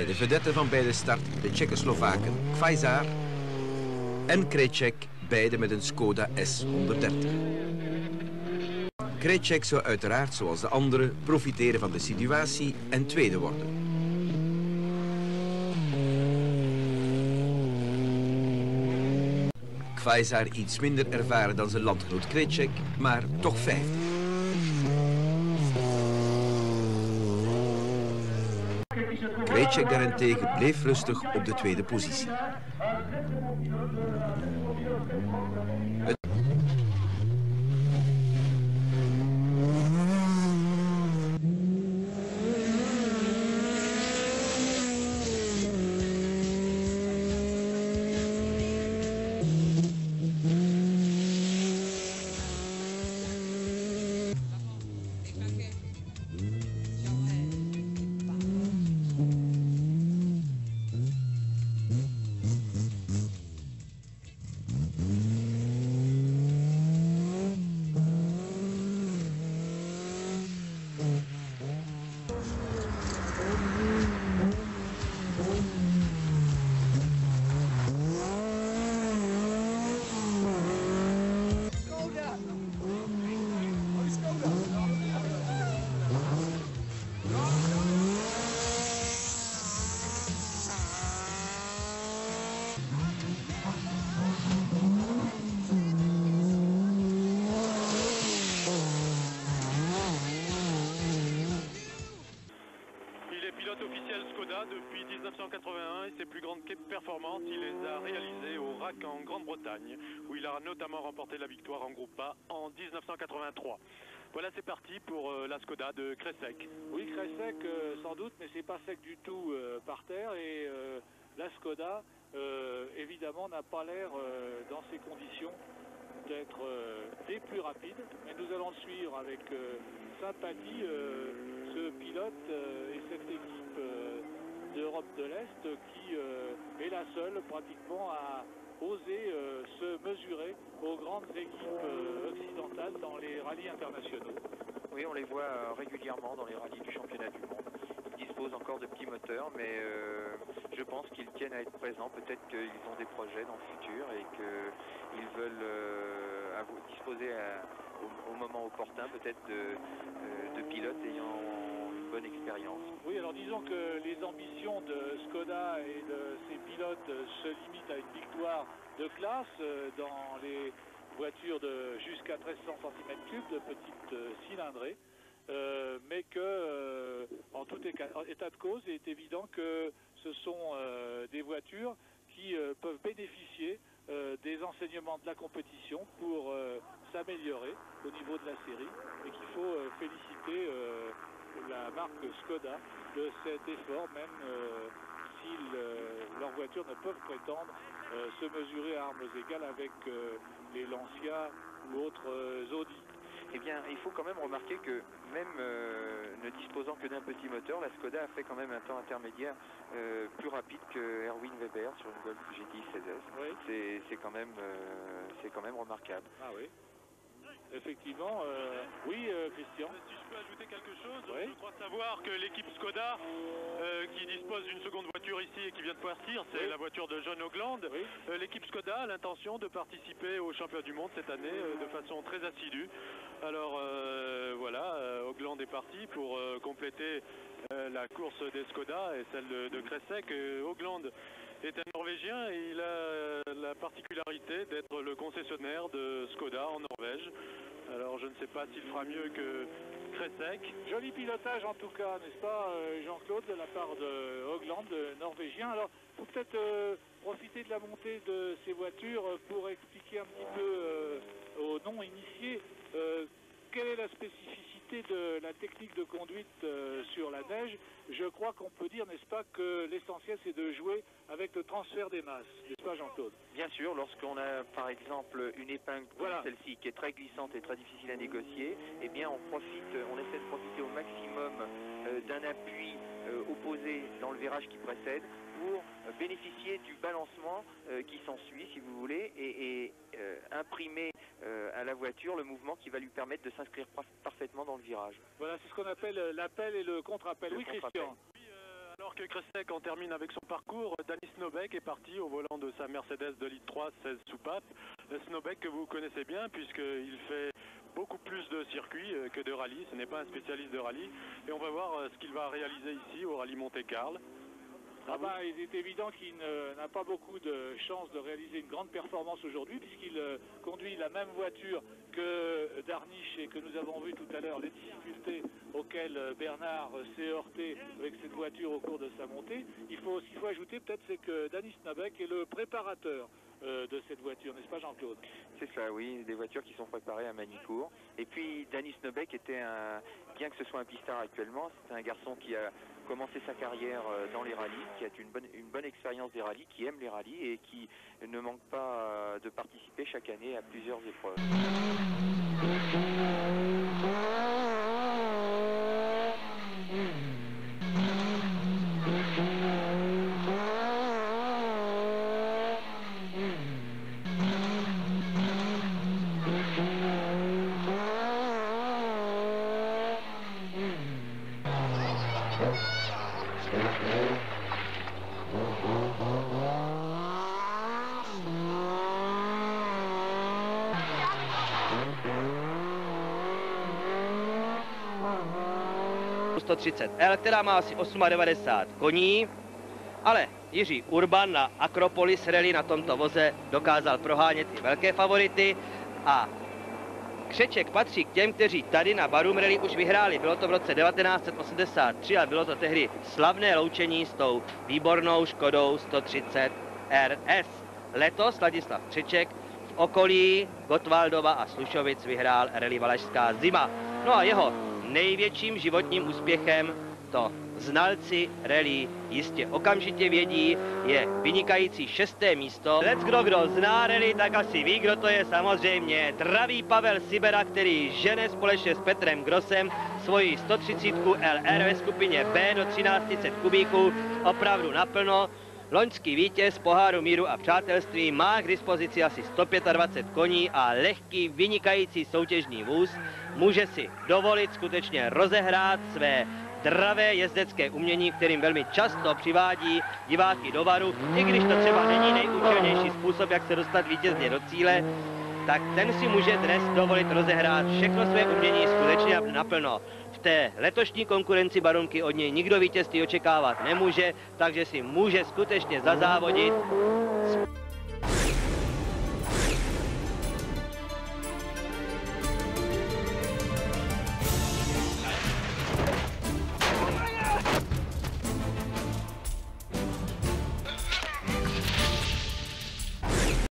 de vedetten van bij de start de Tsjechoslowaken Kvaizar en Krejcek, beide met een Skoda S130. Krejcek zou uiteraard, zoals de anderen, profiteren van de situatie en tweede worden. Kvaizar iets minder ervaren dan zijn landgenoot Krejcek, maar toch vijfde. Krejcek daarentegen bleef rustig op de tweede positie. Depuis 1981 et ses plus grandes performances, il les a réalisées au RAC en Grande-Bretagne, où il a notamment remporté la victoire en groupe A en 1983. Voilà, c'est parti pour la Skoda de Krejcek. Oui, Krejcek sans doute, mais c'est pas sec du tout par terre et la Skoda, évidemment, n'a pas l'air dans ces conditions d'être des plus rapides, mais nous allons le suivre avec sympathie, ce pilote et cette équipe d'Europe de l'Est qui est la seule pratiquement à oser se mesurer aux grandes équipes occidentales dans les rallyes internationaux. Oui, on les voit régulièrement dans les rallyes du championnat du monde. Ils disposent encore de petits moteurs, mais je pense qu'ils tiennent à être présents. Peut-être qu'ils ont des projets dans le futur et qu'ils veulent disposer au moment opportun peut-être de pilotes ayant une bonne expérience. Oui, alors disons que les ambitions de Skoda et de ses pilotes se limitent à une victoire de classe dans les voitures de jusqu'à 1300 cm3 de petite cylindrée, mais que en tout état de cause, il est évident que ce sont des voitures qui peuvent bénéficier des enseignements de la compétition pour s'améliorer au niveau de la série et qu'il faut féliciter la marque Skoda de cet effort, même si leurs voitures ne peuvent prétendre se mesurer à armes égales avec les Lancia ou autres Audi. Eh bien, il faut quand même remarquer que même ne disposant que d'un petit moteur, la Skoda a fait quand même un temps intermédiaire plus rapide que Erwin Weber sur une Golf GTI 16S. Oui. C'est quand même remarquable. Ah oui. Effectivement, oui, Christian. Si je peux ajouter quelque chose, oui. Je crois savoir que l'équipe Skoda, qui dispose d'une seconde voiture ici et qui vient de partir, c'est oui. La voiture de John Ogland. Oui. L'équipe Skoda a l'intention de participer au championnat du monde cette année de façon très assidue. Alors voilà, Ogland est parti pour compléter la course des Skoda et celle de Krejcek. Ogland est un Norvégien et il a la particularité d'être le concessionnaire de Skoda en Norvège. Alors je ne sais pas s'il fera mieux que Krejcek. Joli pilotage en tout cas, n'est-ce pas Jean-Claude, de la part de Ogland, norvégien. Alors il faut peut-être profiter de la montée de ces voitures pour expliquer un petit peu aux non-initiés quelle est la spécificité de la technique de conduite sur la neige. Je crois qu'on peut dire, n'est-ce pas, que l'essentiel c'est de jouer avec le transfert des masses, n'est-ce pas Jean-Claude? Bien sûr, lorsqu'on a par exemple une épingle comme voilà. Celle-ci qui est très glissante et très difficile à négocier, eh bien on essaie de profiter au maximum d'un appui opposé dans le virage qui précède pour bénéficier du balancement qui s'ensuit, si vous voulez, et imprimer à la voiture le mouvement qui va lui permettre de s'inscrire parfaitement dans le virage. Voilà, c'est ce qu'on appelle l'appel et le contre-appel. Oui, Christian. Oui, alors Marc Kresek en termine avec son parcours. Danis Nobek est parti au volant de sa Mercedes de litre 3 16 soupapes. Nobek que vous connaissez bien puisqu'il fait beaucoup plus de circuits que de rallye. Ce n'est pas un spécialiste de rallye. Et on va voir ce qu'il va réaliser ici au rallye Monte-Carlo. Ah ben, il est évident qu'il n'a pas beaucoup de chances de réaliser une grande performance aujourd'hui puisqu'il conduit la même voiture que Darniche et que nous avons vu tout à l'heure les difficultés auxquelles Bernard s'est heurté avec cette voiture au cours de sa montée. Ce qu'il faut ajouter peut-être c'est que Danis Nobek est le préparateur de cette voiture, n'est-ce pas Jean-Claude? C'est ça, oui, des voitures qui sont préparées à Manicourt. Et puis Danis Nobek était bien que ce soit un pistard actuellement, c'est un garçon qui a commencé sa carrière dans les rallyes, qui a une bonne expérience des rallyes, qui aime les rallyes et qui ne manque pas de participer chaque année à plusieurs épreuves. L, která má asi 98 koní, ale Jiří Urban na Akropolis Rally na tomto voze dokázal prohánět i velké favority a Křeček patří k těm, kteří tady na Barum Rally už vyhráli. Bylo to v roce 1983 a bylo to tehdy slavné loučení s tou výbornou Škodou 130 RS. Letos Ladislav Křeček v okolí Gottwaldova a Slušovic vyhrál Rally Valašská zima. No a jeho největším životním úspěchem, to znalci rally jistě okamžitě vědí, je vynikající 6. místo. Kdo zná rally, tak asi ví, kdo to je, samozřejmě dravý Pavel Sibera, který žene společně s Petrem Grossem svoji 130 LR ve skupině B do 1300 kubíků opravdu naplno. Loňský vítěz poháru míru a přátelství má k dispozici asi 125 koní a lehký, vynikající soutěžní vůz. Může si dovolit skutečně rozehrát své dravé jezdecké umění, kterým velmi často přivádí diváky do varu, i když to třeba není nejúčelnější způsob, jak se dostat vítězně do cíle, tak ten si může dnes dovolit rozehrát všechno své umění skutečně naplno. V té letošní konkurenci Barunky od něj nikdo vítězství očekávat nemůže, takže si může skutečně zazávodit.